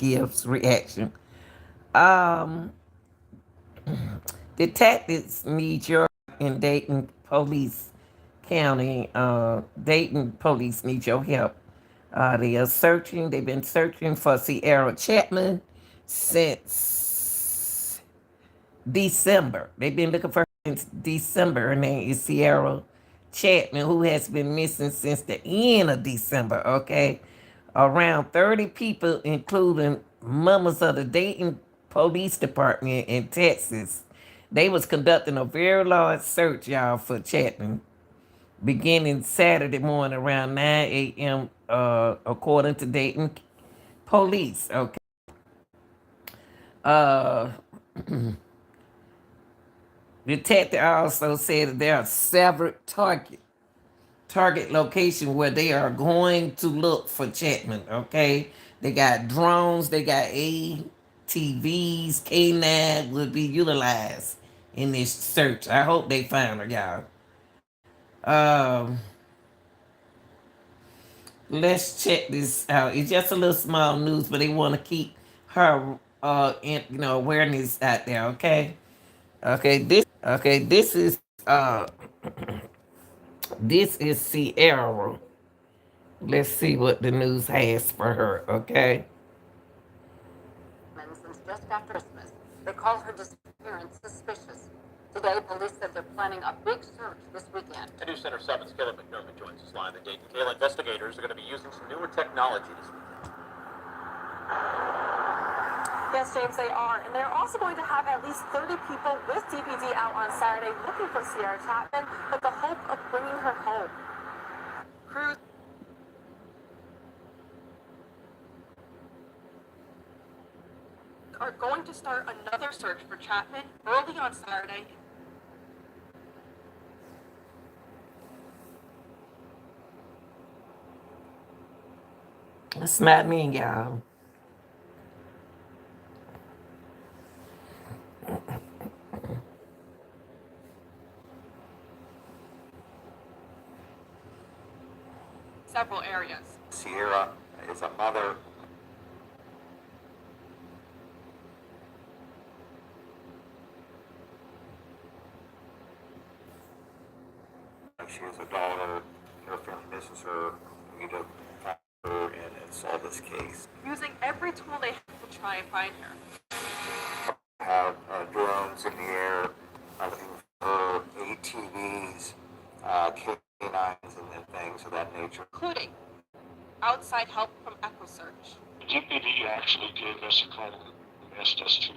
gives reaction. Um, Detectives need your in Dayton Police County. Dayton Police need your help. They are searching. They've been searching for Sierra Chapman since December. They've been looking for her since December. Her name is Sierra Chapman, who has been missing since the end of December. Okay, around 30 people, including members of the Dayton Police Department in Texas, they was conducting a very large search, y'all, for Chapman, beginning Saturday morning around 9 a.m. According to Dayton Police. Okay. Uh, Detective also said that there are several target location where they are going to look for Chapman. Okay, they got drones, they got ATVs, K9 will be utilized in this search. I hope they find her, y'all. Um, let's check this out. It's just a little small news, but they want to keep her, awareness out there. This is this is Sierra. Let's see what the news has for her. Okay. Since just after Christmas. They call her disappearance suspicious. Today, police said they're planning a big search this weekend. And News Center 7's Caleb McDermott joins us live. The Dayton Kale investigators are going to be using some newer technology this weekend. Yes, James, they are. And they're also going to have at least 30 people with DPD out on Saturday looking for Sierra Chapman with the hope of bringing her home. Crews are going to start another search for Chapman early on Saturday. That's not me, y'all. Several areas. Cierra is a mother. She has a daughter. Her family misses her. We need to find her and solve this case. Using every tool they have to try and find her. Have drones in the air, looking for ATVs, K9s, and things of that nature. Including outside help from EchoSearch. DPD actually gave us a call and asked us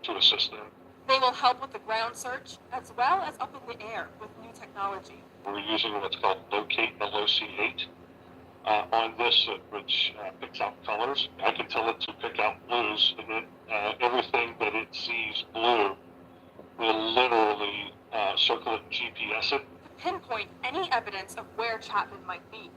to assist them. They will help with the ground search as well as up in the air with new technology. We're using what's called Locate LOC8 on this, which picks out colors. I can tell it to pick out blues, and then everything that it sees blue will literally circle it and GPS it. To pinpoint any evidence of where Chapman might be.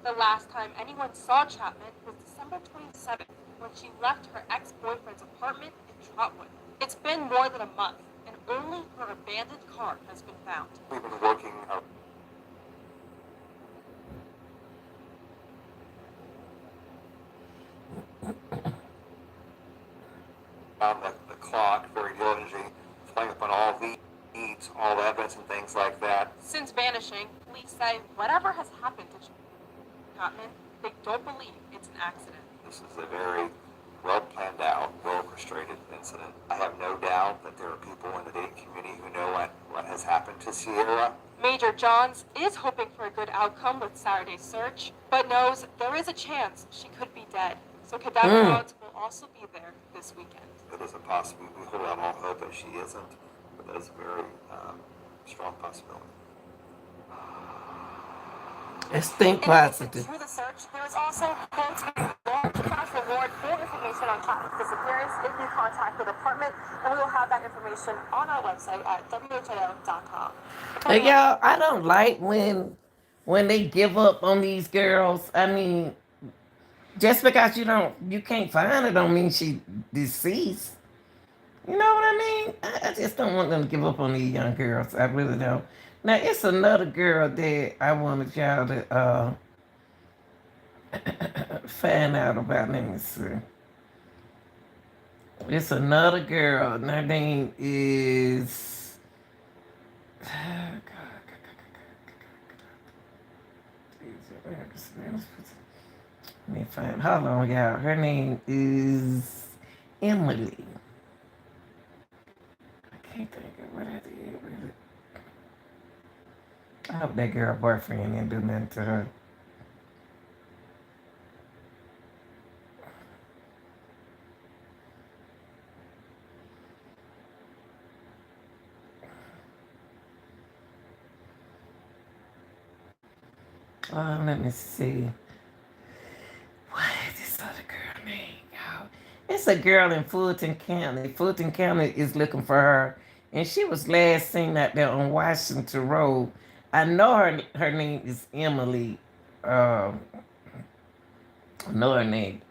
The last time anyone saw Chapman was December 27th when she left her ex-boyfriend's apartment in Trotwood. It's been more than a month, and only her abandoned car has been found. We've been working around the clock very diligently, following up on all the leads, all the evidence and things like that. Since vanishing, police say whatever has happened to Chapman, they don't believe it's an accident. This is a very well planned out, well orchestrated incident. I have no doubt that there are people in the Dayton community who know what has happened to Cierra. Major Johns is hoping for a good outcome with Saturday's search, but knows there is a chance she could be dead. So cadaver dogs will also be there this weekend. It is a possibility. We hold out all hope that she isn't, but that is a very strong possibility. Let's think In addition positive. to the search, there is also going to be a large cash reward for information on Chapman's disappearance if you contact the department, and we will have that information on our website at whio.com. Hey, y'all, I don't like when they give up on these girls. I mean, just because you can't find her don't mean she deceased. You know what I mean? I just don't want them to give up on these young girls. I really don't. Now it's another girl that I wanted y'all to find out about. Let me see. It's another girl. And her name is. Let me find. Hold on, y'all. Her name is Emily. I can't think of what I did with it. I hope that girl boyfriend didn't do nothing to her. Let me see. What is this other girl name, y'all? It's a girl in Fulton County. Fulton County is looking for her, and she was last seen out there on Washington Road. I know her name is Emily. Um, I know her name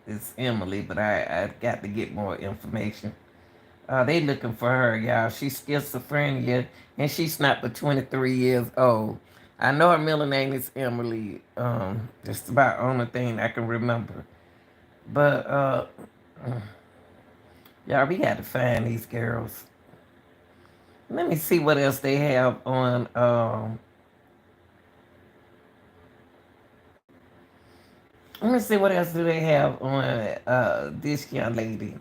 is Emily, but I got to get more information. They looking for her, y'all. She's schizophrenia, and she's not but 23 years old. I know her middle name is Emily. Just about the only thing I can remember. But y'all, we got to find these girls. Let me see what else they have on. Let me see what else do they have on this young lady,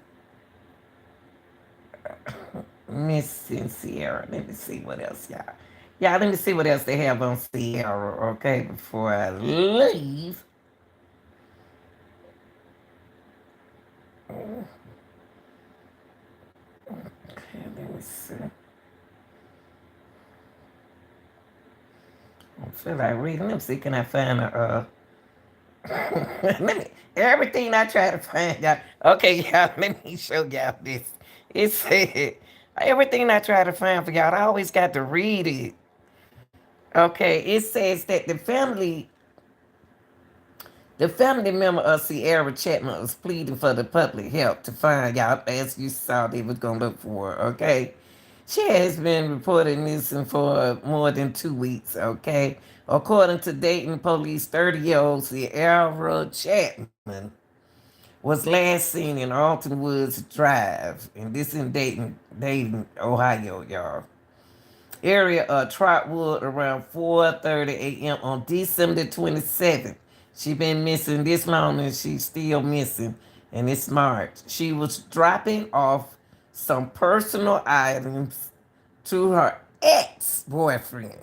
Miss Sierra. Let me see what else, y'all. Yeah, let me see what else they have on Sierra, okay, before I leave. Okay, let me see. I feel like reading. Let me see, can I find a let me, everything I try to find y'all. Okay, y'all, let me show y'all this. It said everything I try to find for y'all, I always got to read it. Okay, it says that the family member of Cierra Chapman was pleading for the public help to find y'all as you saw they was gonna look for her, okay? She has been reported missing for more than 2 weeks, okay? According to Dayton police, 30-year-old Sierra Chapman was last seen in Alton Woods Drive, and this in Dayton, Ohio, y'all. Area of Trotwood around 4:30 a.m. on December 27th. She been missing this long and she's still missing, and it's March. She was dropping off some personal items to her ex-boyfriend.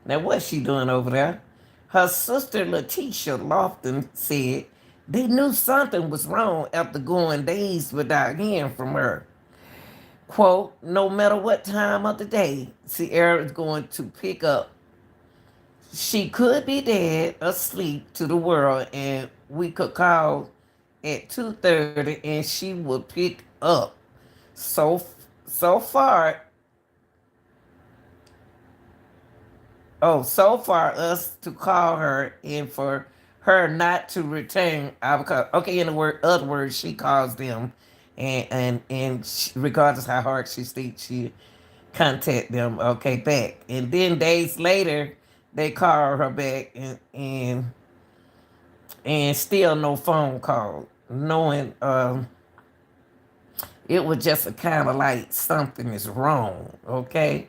Now, what's she doing over there? Her sister Letitia Lofton said they knew something was wrong after going days without hearing from her. Quote, no matter what time of the day Sierra is going to pick up, she could be dead, asleep to the world, and we could call at 2:30 and she would pick up. So so far, so far us to call her and for her not to return our call. Okay, in the other words, she calls them, and regardless how hard she sleeps, she contact them. Okay, back, and then days later, they call her back, and still no phone call, knowing it was just a kind of like something is wrong. Okay.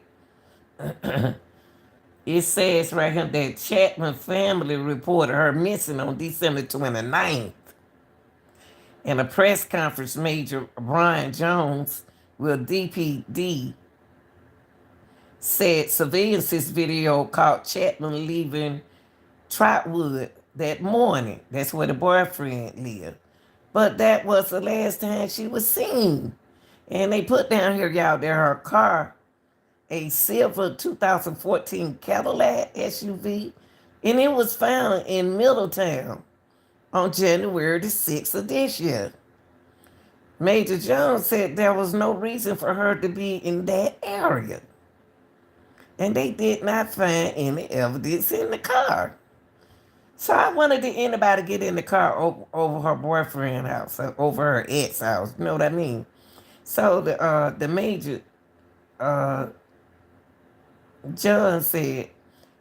It says right here that Chapman family reported her missing on December 29th. In a press conference, Major Brian Jones with DPD said civilians video caught Chapman leaving Trotwood that morning. That's where the boyfriend lived. But that was the last time she was seen. And they put down here, y'all, there her car, a silver 2014 Cadillac SUV, and it was found in Middletown on January the 6th of this year. Major Jones said there was no reason for her to be in that area, and they did not find any evidence in the car. So I wondered, did anybody get in the car over her boyfriend's house, over her ex house? You know what I mean? So the major uh, John said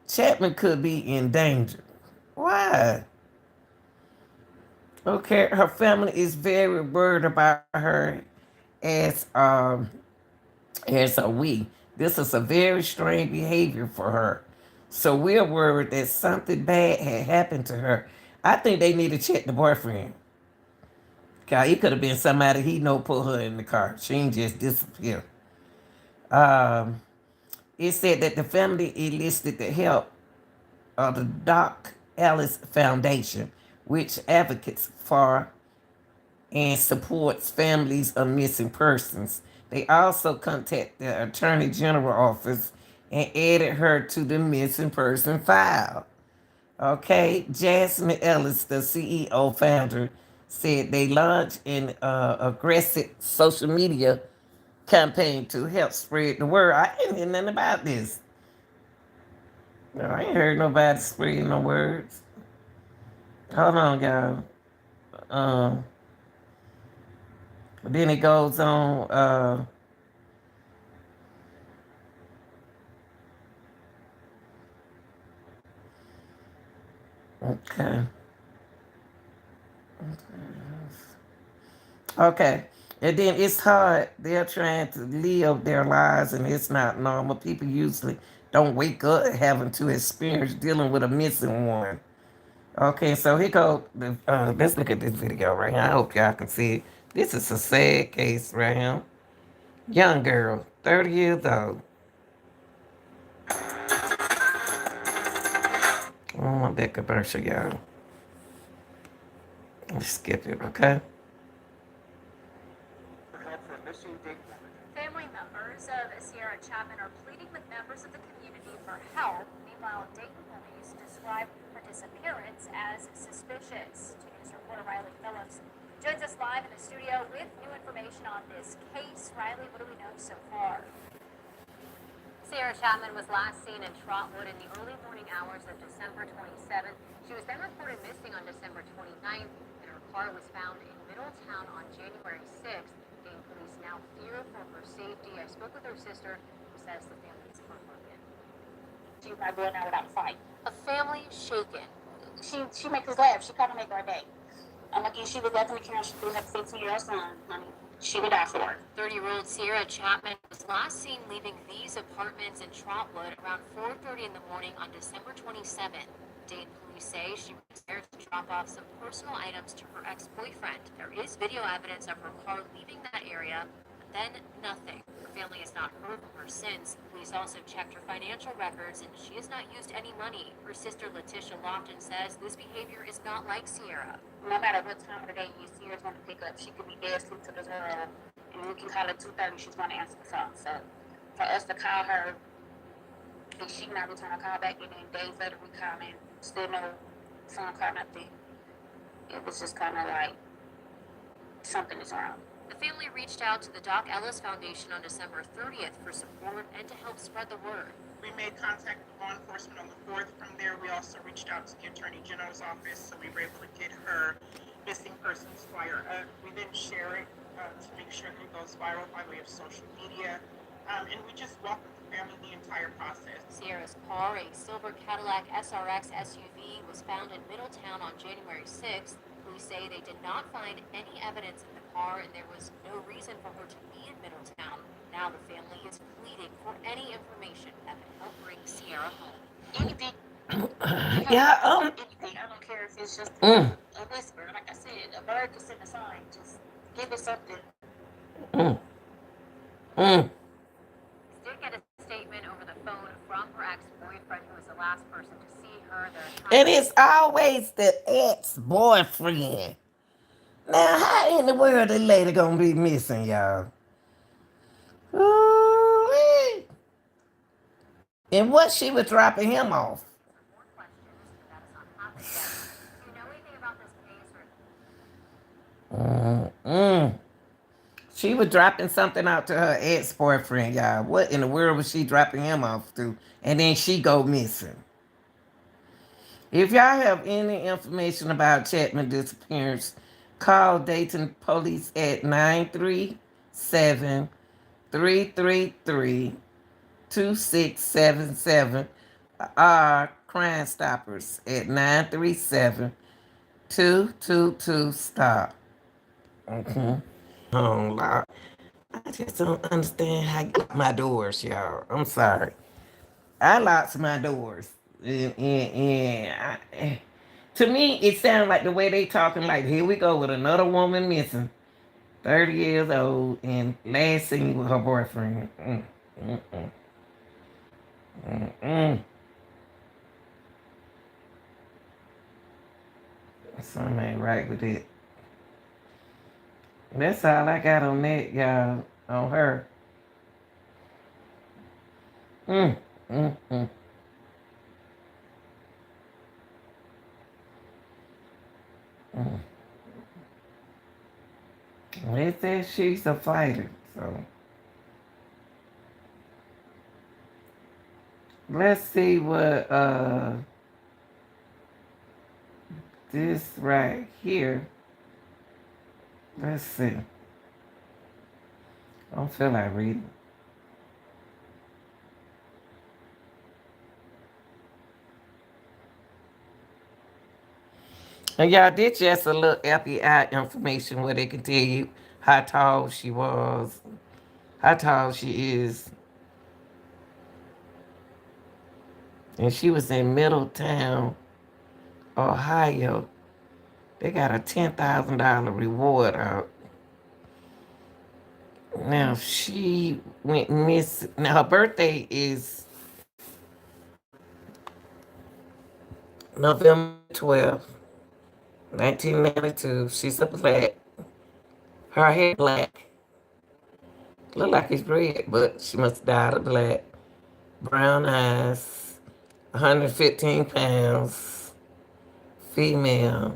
Chapman could be in danger. Why? Okay, her family is very worried about her as a we. This is a very strange behavior for her. So we're worried that something bad had happened to her. I think they need to check the boyfriend. God, it could have been somebody he know put her in the car. She ain't just disappear. Um, it said that the family enlisted the help of the Doc Ellis Foundation, which advocates for and supports families of missing persons. They also contacted the Attorney General office and added her to the missing person file. Okay, Jasmine Ellis, the CEO founder, said they launched an aggressive social media campaign to help spread the word. I ain't hear nothing about this. No, I ain't heard nobody spreading no words. Hold on, y'all. Um, then it goes on. Okay. Okay. And then it's hard. They're trying to live their lives and it's not normal. People usually don't wake up having to experience dealing with a missing one. Okay, so here go. Let's look at this video right here. I hope y'all can see it. This is a sad case right here. Young girl, 30 years old. I don't want that commercial, y'all. Let's skip it, okay? Family members of Cierra Chapman are pleading with members of the community for help. Meanwhile, Dayton police describe her disappearance as suspicious. 2 News reporter Riley Phillips joins us live in the studio with new information on this case. Riley, what do we know so far? Cierra Chapman was last seen in Trotwood in the early morning hours of December 27th. She was then reported missing on December 29th, and her car was found in Middletown on January 6th. Dayton police now fear for her safety. I spoke with her sister, who says the family is heartbroken. She's not going out without a fight. A family shaken. She makes us laugh. She kind of make our day. And again, she was definitely caring. She do have 15-year-old son, honey. She would die for her. 30-year-old Cierra Chapman was last seen leaving these apartments in Trotwood around 4:30 in the morning on December 27th. Dayton police say she was there to drop off some personal items to her ex-boyfriend. There is video evidence of her car leaving that area, but then nothing. Her family has not heard from her since. Police also checked her financial records, and she has not used any money. Her sister Letitia Lofton says this behavior is not like Cierra. No matter what time of the day you see her going to pick up, she could be dead asleep to this world, and we can call her 2:30, she's going to answer the phone. So for us to call her, and she not return a call back, and then days later we call in, still no phone call, nothing. It was just kind of like something is wrong. The family reached out to the Doc Ellis Foundation on December 30th for support and to help spread the word. We made contact with law enforcement on the 4th. From there, we also reached out to the Attorney General's office, so we were able to get her missing persons flyer up. We then share it to make sure that it goes viral by way of social media. And we just walked with the family the entire process. Cierra's car, a silver Cadillac SRX SUV, was found in Middletown on January 6th. Police say they did not find any evidence in the car and there was no reason for her to be in Middletown. Now the family is pleading for any information that can help bring Cierra home. Anything. Yeah, Anything. I don't care if it's just a whisper. Like I said, a bird can send a sign. Just give it something. Did get a statement over the phone from her ex-boyfriend, who was the last person to see her. and it's always the ex-boyfriend. Now, how in the world the lady gonna be missing, y'all? Ooh-wee. And what she was dropping him off? More questions, but that is not happening yet. Do you know anything about this case? Or She was dropping something out to her ex-boyfriend, y'all. What in the world was she dropping him off to? And then she go missing. If y'all have any information about Chapman disappearance, call Dayton Police at 937-333-2677. Crime Stoppers at 937 Two, stop. Mm-hmm. Lock. I just don't understand how you lock my doors, y'all. I'm sorry. I locked my doors. To me, it sounds like the way they talking, like, here we go with another woman missing, 30 years old, and last seen with her boyfriend. Mm. Mm. Something ain't right with it. That's all I got on that, y'all. On her. Mm, mm. They said she's a fighter, so let's see what this right here. Let's see. I don't feel like reading. And y'all, did just a little FBI information where they can tell you how tall she was, how tall she is. And she was in Middletown, Ohio. They got a $10,000 reward out. Now, she went missing. Now, her birthday is November 12th, 1992. She's a black. Her hair black. Look like it's red, but she must have died of black. Brown eyes, 115 pounds, female,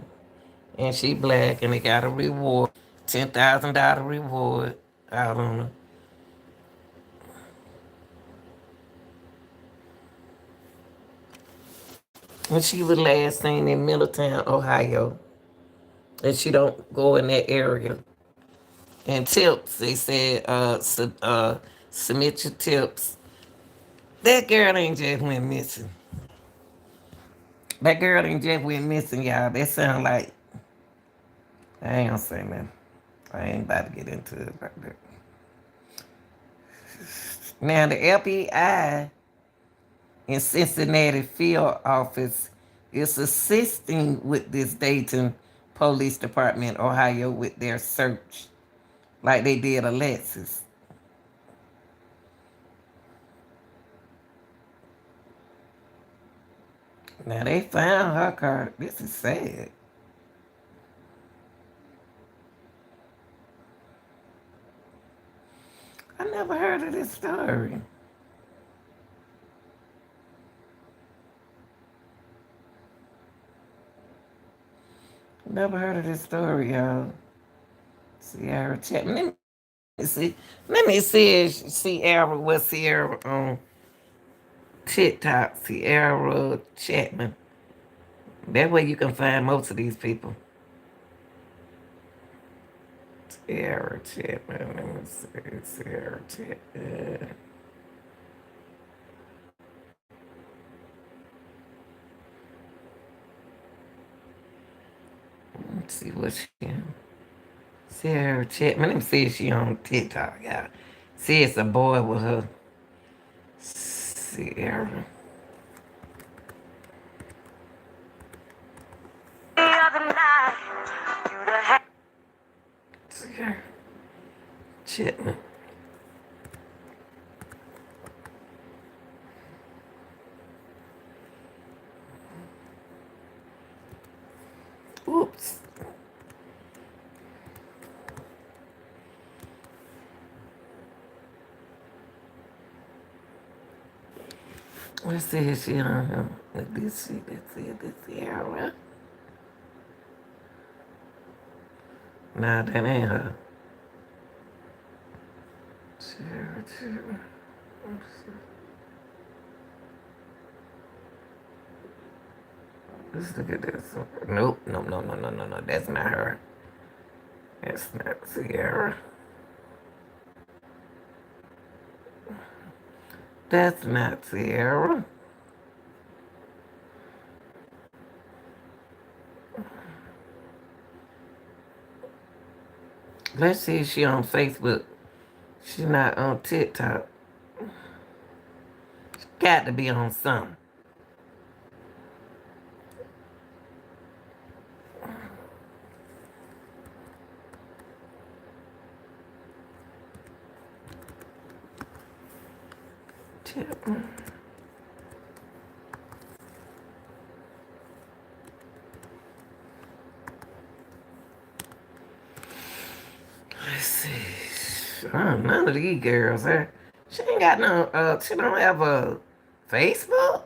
and she black, and they got a reward, $10,000 reward out on her. And she was last seen in Middletown, Ohio, and she don't go in that area. And tips, they said, submit your tips. That girl ain't just went missing. That girl ain't just went missing, y'all. That sound like, I ain't gonna say nothing. I ain't about to get into it right there. Now, the FBI in Cincinnati field office is assisting with this Dayton Police Department, Ohio, with their search, like they did Alexis. Now, they found her car. This is sad. I never heard of this story. Never heard of this story, y'all. Sierra Chapman. Let me see. Let me see if Sierra was Sierra on TikTok. Sierra Chapman. That way you can find most of these people. Sierra Chapman. Let me see. Sierra Chapman. Let's see what she on. Sierra Chapman. Let me see if she on TikTok, y'all. See, it's a boy with her. Sierra. Sierra Chapman. Oops. Let's see if she on him. Let's see this Sierra. Nah, that ain't her. Sierra. Let's look at this. Nope, no. That's not her. That's not Sierra. That's not Sierra. Let's see if she on Facebook. She not on TikTok. Got to be on something. Chapman. Let's see. None of these girls. She ain't got no. She don't have a Facebook.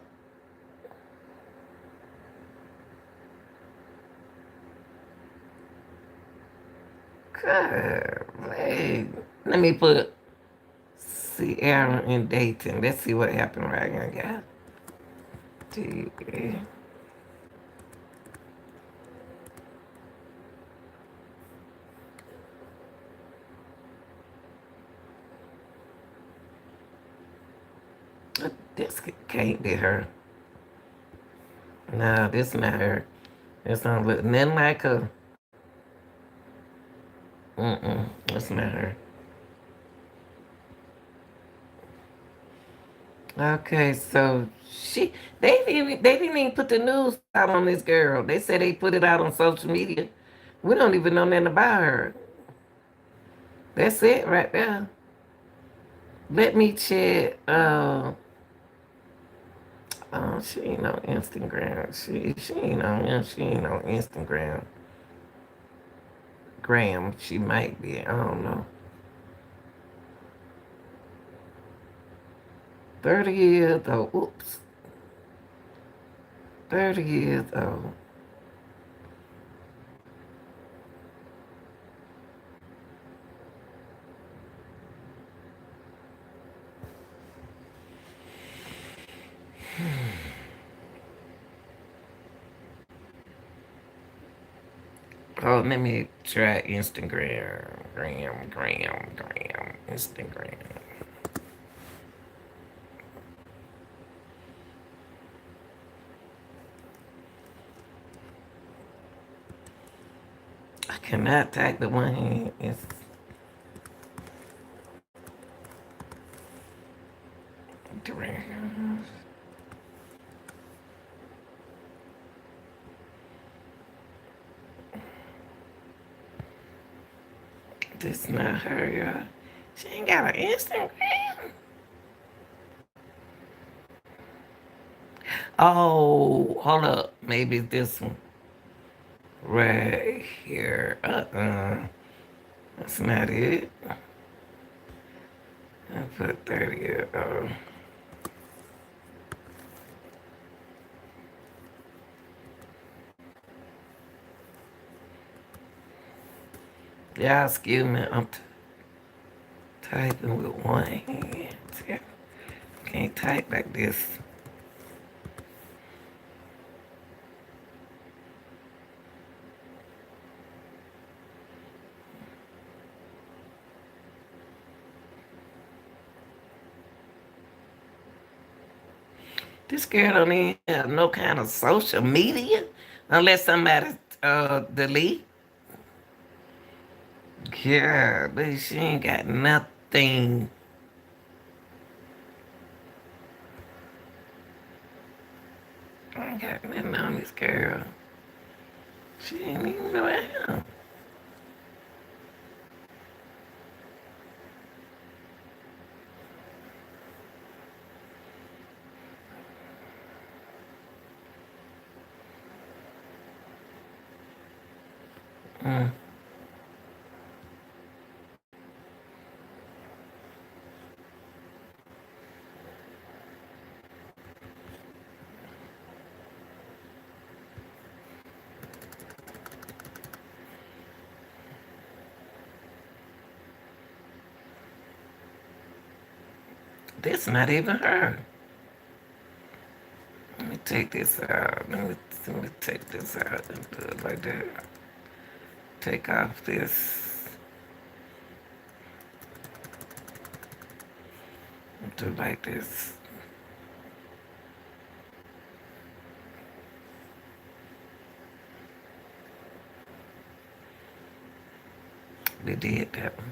God, wait. Let me put Cierra in Dayton. Let's see what happened right here, guys. TV. This can't be her. No, this not her. This don't look nothing like her. That's not her. Okay, so they didn't even put the news out on this girl. They said they put it out on social media. We don't even know nothing about her. That's it right there. Let me check. Oh, she ain't on Instagram. She ain't on Instagram. Graham, she might be. I don't know. 30 years old. Oops. 30 years old. Oh, let me try Instagram. Instagram. I cannot type the one in Instagram. This not her, y'all. She ain't got an Instagram. Oh, hold up. Maybe this one. Right here. That's not it. I put 30 years old. Yeah, excuse me. I'm typing with one hand. Yeah, can't type like this. This girl don't even have no kind of social media unless somebody delete. Yeah, but she ain't got nothing. I ain't got nothing on this girl. She ain't even around. Mm. This not even her. Let me take this out. Let me take this out and do it like that. Take off this. Do it like this. somebody did that one.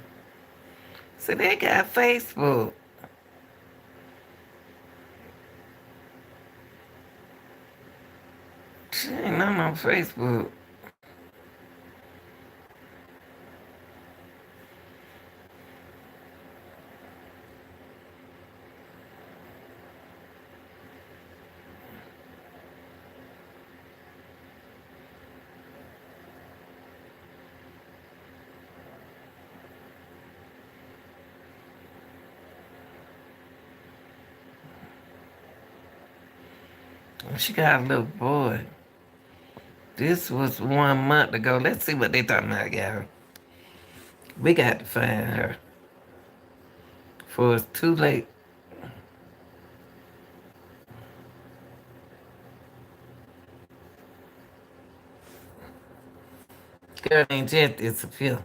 So they got Facebook. She ain't on Facebook. She got a little boy. This was 1 month ago. Let's see what they talking about, y'all. We got to find her before it's too late. Girl ain't just disappear.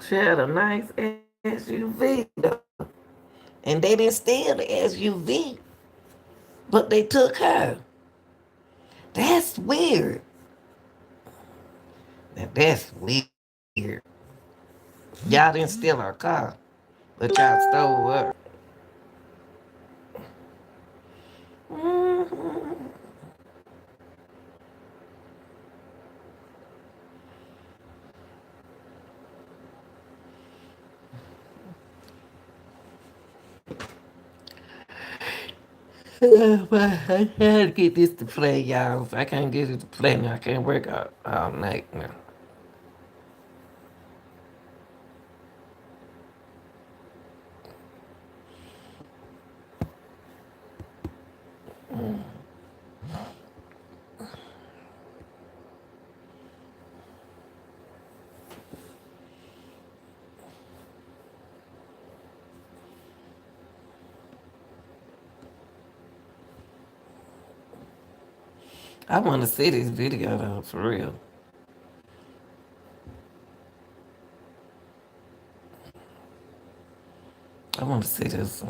She had a nice SUV though. And they didn't steal the SUV, but they took her. That's weird. Now that's weird. Y'all didn't steal her car, but y'all stole her. Mhm. But I had to get this to play, y'all. If I can't get it to play now, I can't work out all night now. I want to see this video though, for real. I want to see this.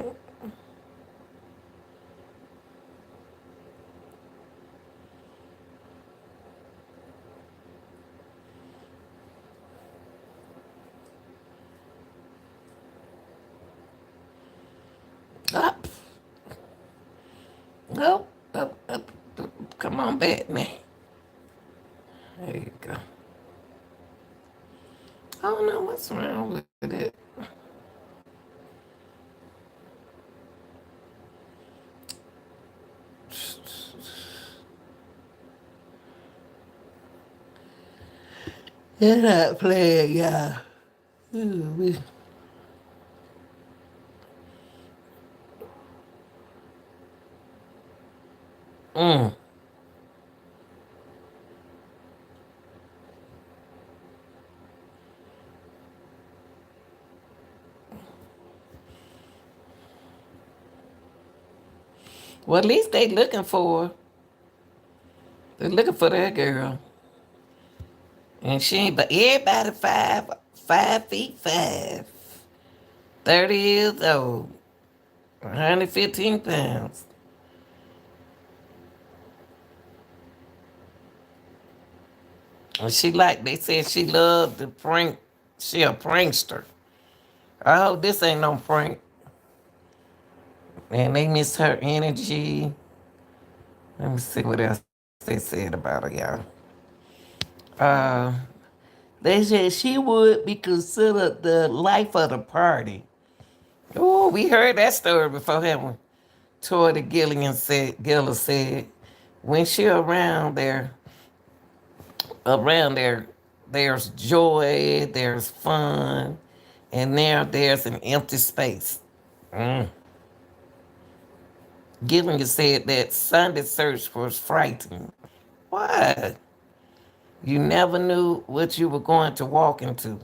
Up, up. Come on back, man. There you go. I don't know what's wrong with it. They're not playing, y'all. Ooh, Mm. Well, at least they looking for her. They're looking for that girl. And she ain't, but everybody 5 feet 5, 30 years old, 115 pounds. And she like, they said she loved the prank. She a prankster. I hope this ain't no prank. And they miss her energy. Let me see what else they said about her, y'all. Uh, they said she would be considered the life of the party. Oh, we heard that story before, haven't we? Tory Gillis said, when she around there, there's joy, there's fun, and there's an empty space. Mm. Gilligan said that Sunday search was frightening. Why? You never knew what you were going to walk into.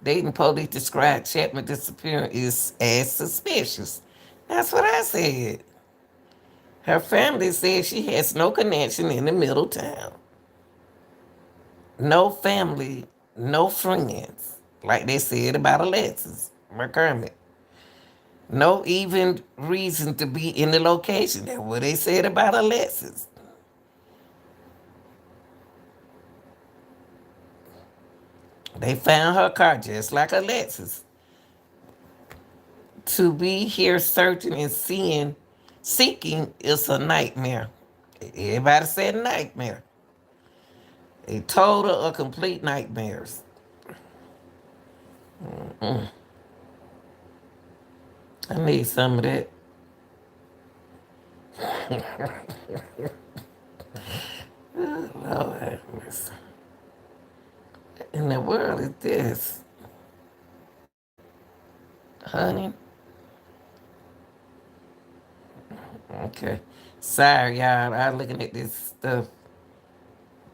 Dayton police described Chapman disappearance as suspicious. That's what I said. Her family says she has no connection in the middle town. No family, no friends, like they said about Alexis McCormick. No even reason to be in the location. That's what they said about Alexis. They found her car just like Alexis. To be here searching and seeking is a nightmare. Everybody said nightmare. A total or complete nightmares. I need some of that. Lord have mercy. What in the world is this? Honey? Okay. Sorry, y'all. I looking at this stuff.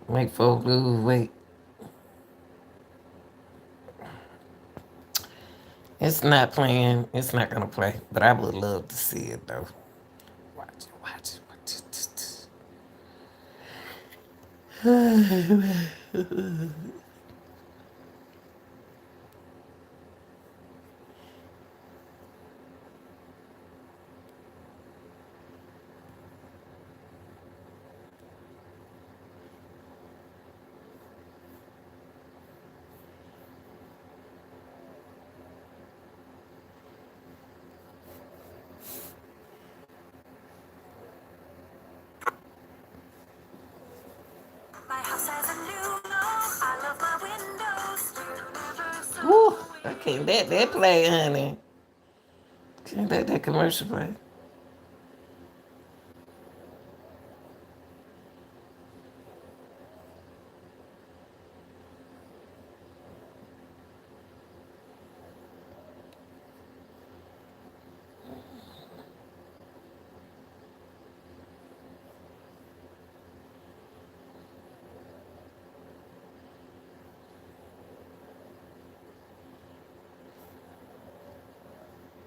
Make folks lose weight. It's not playing. It's not gonna play. But I would love to see it though. Watch it, watch it, watch it. My house has a new look. I love my windows. Woo! I can't let that play, honey. Can't let that commercial play.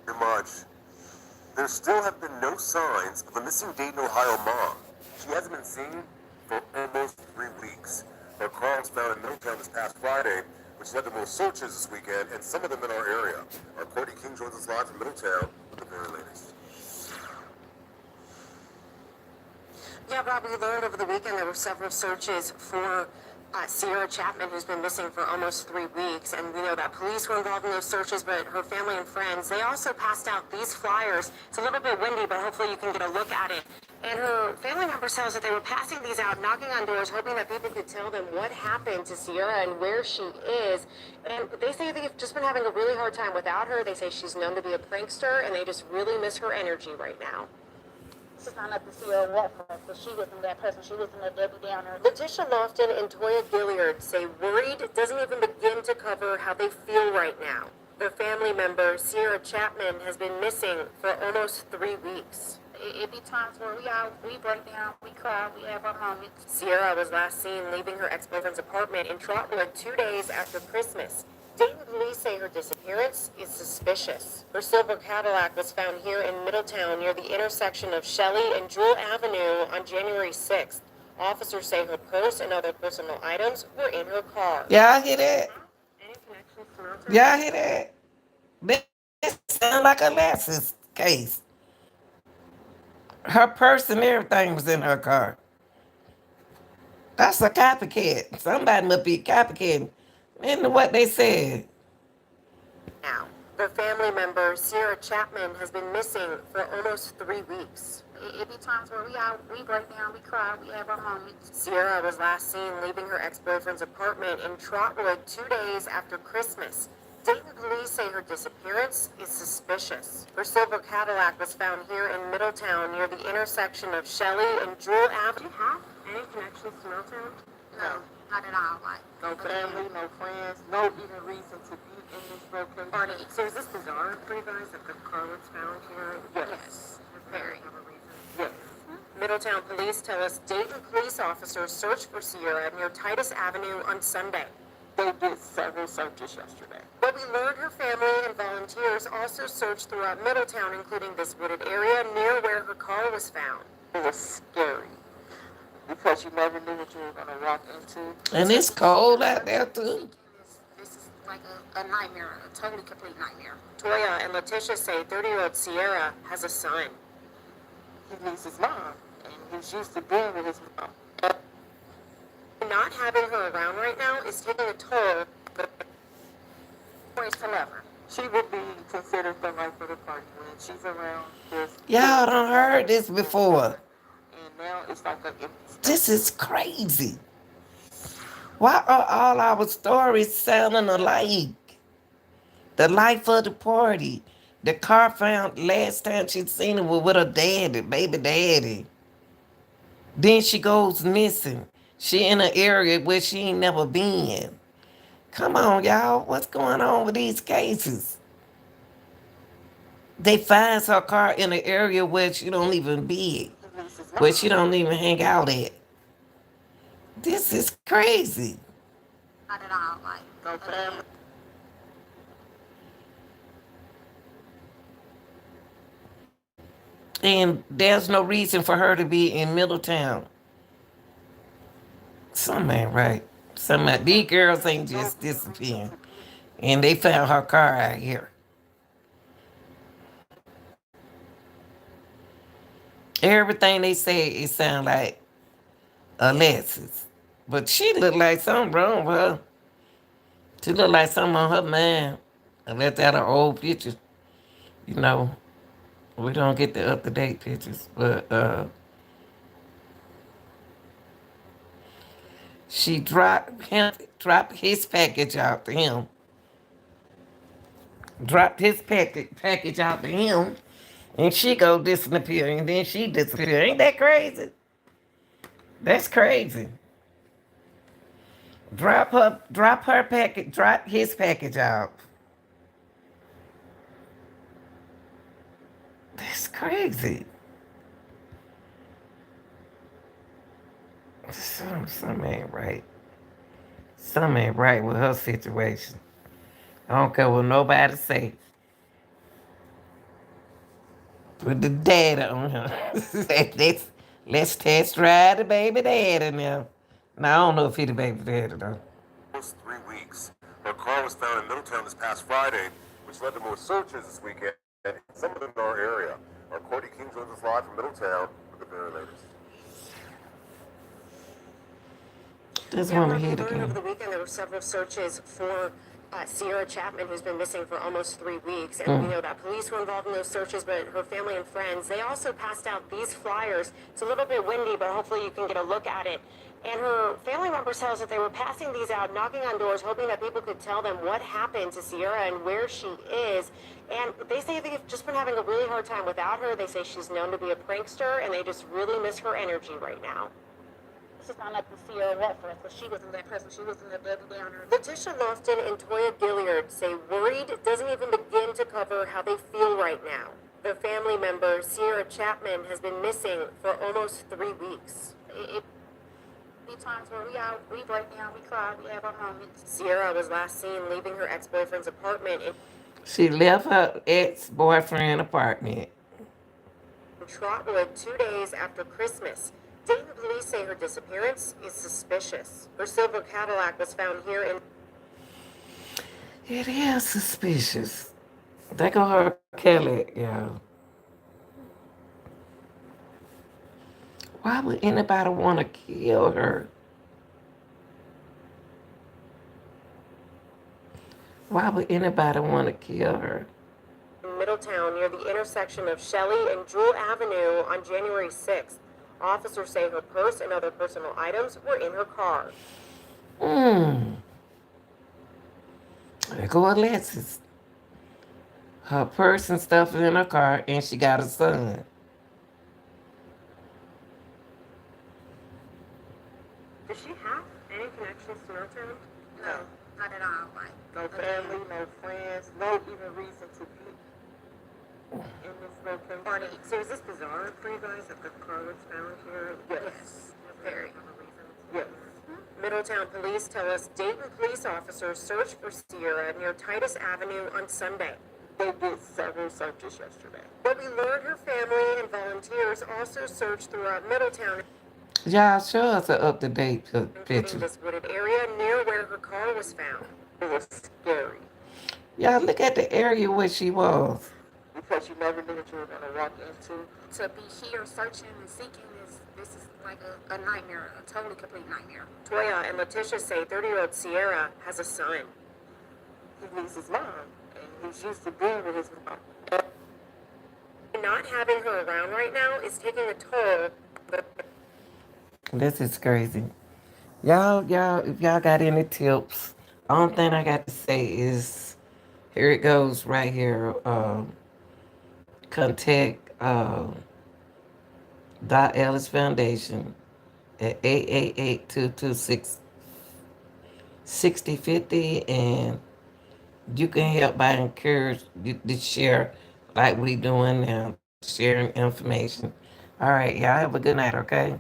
Very much. There still have been no signs of a missing Dayton, Ohio mom. She hasn't been seen for almost 3 weeks. Her car was found in Middletown this past Friday, which led to more searches this weekend, and some of them in our area. Our Cody King joins us live from Middletown with the very latest. Yeah, Rob, we learned over the weekend there were several searches for Cierra Chapman, who's been missing for almost 3 weeks. And we know that police were involved in those searches, but her family and friends, they also passed out these flyers. It's a little bit windy, but hopefully you can get a look at it. And her family members tell us that they were passing these out, knocking on doors, hoping that people could tell them what happened to Cierra and where she is. And they say they've just been having a really hard time without her. They say she's known to be a prankster, and they just really miss her energy right now. She's not up to see her what for, because she wasn't that person. She wasn't a Debbie Downer. Letitia Lofton and Toya Gilliard say worried doesn't even begin to cover how they feel right now. Their family member, Cierra Chapman, has been missing for almost 3 weeks. It be times where we break down, we cry, we have our moments. Cierra was last seen leaving her ex-boyfriend's apartment in Trotwood 2 days after Christmas. Dayton police say her disappearance is suspicious. Her silver Cadillac was found here in Middletown near the intersection of Shelley and Jewel Avenue on January 6th. Officers say her purse and other personal items were in her car. Y'all hear that? Any connections to military? Y'all hear that? That sound like Alexis case. Her purse and everything was in her car. That's a copycat. Somebody must be copycatting. And what they said. Now, their family member, Cierra Chapman, has been missing for almost 3 weeks. It be times where we break down, we cry, we have our moments. Cierra was last seen leaving her ex-boyfriend's apartment in Trotwood 2 days after Christmas. Dayton police say her disappearance is suspicious. Her silver Cadillac was found here in Middletown near the intersection of Shelley and Jewel Avenue. Do you have any connections to Middletown? No, not at all. Like, No family, no friends, no even reason to be in this location. So is this bizarre for you guys that the car was found here? yes, very. Have a reason? Yes. Middletown police tell us Dayton police officers searched for Cierra near Titus Avenue on Sunday. They did several searches yesterday. But we learned her family and volunteers also searched throughout Middletown, including this wooded area near where her car was found. It was scary because you never knew what you were going to walk into. And it's cold out there too. This is like a nightmare, a totally complete nightmare. Toya and Letitia say 30-year-old Cierra has a son. He needs his mom, and he's used to being with his mom. Not having her around right now is taking a toll, but Boys forever. she would be considered the life of the party when she's around. Y'all done heard this before. And now it's like an empty space. This is crazy. Why are all our stories sounding alike? The life of the party. The car found last time she seen it was with her daddy, baby daddy. Then she goes missing. She in an area where she ain't never been. Come on, y'all. What's going on with these cases? They finds her car in an area where she don't even be, where she don't even hang out at. This is crazy. Not at all. Like, And there's no reason for her to be in Middletown. Something ain't right. These girls ain't just disappearing. And they found her car out here. Everything they say, it sound like Alexis. But she look like something wrong with her. She look like something on her mind. I left out her old pictures. You know, we don't get the up-to-date pictures. But she dropped his package out to him. Dropped his package out to him. And she go disappear. And then she disappear. Ain't that crazy? That's crazy. Drop his package out. That's crazy. Something ain't right. Something ain't right with her situation. I don't care what nobody say. With the data on her. let's test ride the baby daddy now. Now, I don't know if he the baby daddy though. Almost 3 weeks. Her car was found in Middletown this past Friday, which led to more searches this weekend, some of them in our area. Our Courtney King joins us live from Middletown with the very latest. Just want to hear it Over again. the weekend, there were several searches for Cierra Chapman, who's been missing for almost 3 weeks. And we know that police were involved in those searches, but her family and friends, they also passed out these flyers. It's a little bit windy, but hopefully you can get a look at it. And her family members tell us that they were passing these out, knocking on doors, hoping that people could tell them what happened to Cierra and where she is. And they say they've just been having a really hard time without her. They say she's known to be a prankster, and they just really miss her energy right now. this is not nothing Cierra reference, but she wasn't that person. She wasn't that Debbie Downer. Letitia Lofton and Toya Gilliard say worried doesn't even begin to cover how they feel right now. Their family member, Cierra Chapman, has been missing for almost 3 weeks. It be times where we break down, we cry, we have our moments. Cierra was last seen leaving her ex-boyfriend's apartment in She left her ex-boyfriend apartment. Trotwood 2 days after Christmas. Dayton police say her disappearance is suspicious. Her silver Cadillac was found here in... It is suspicious. They go her Kelly, y'all. Why would anybody want to kill her? Why would anybody want to kill her? Middletown near the intersection of Shelley and Jewel Avenue on January 6th. Officers say her purse and other personal items were in her car. There go Alexis. Her purse and stuff is in her car, and she got a son. Does she have any connections to Middletown? No, not at all. Like, No family, no friends, no even reason to be. in this location. So is this bizarre for you guys that the car was found here? Yes. Very. Yes. Middletown police tell us Dayton police officers searched for Sierra near Titus Avenue on Sunday. They did several searches yesterday. But we learned her family and volunteers also searched throughout Middletown, Y'all show us an up to date including picture. this wooded area near where her car was found. It was scary Y'all look at the area where she was. because you never knew what you were going to walk into. To be here searching and seeking this is like a nightmare, a totally complete nightmare. Toya and Letitia say 30-year-old Sierra has a son. He needs his mom, and he's used to being with his mom. Not having her around right now is taking a toll. This is crazy. Y'all, if y'all got any tips, only thing I got to say is here it goes right here. Contact Dot Ellis Foundation at 888-226-6050, and you can help by encourage you to share like we doing now, sharing information. All right, y'all have a good night, okay?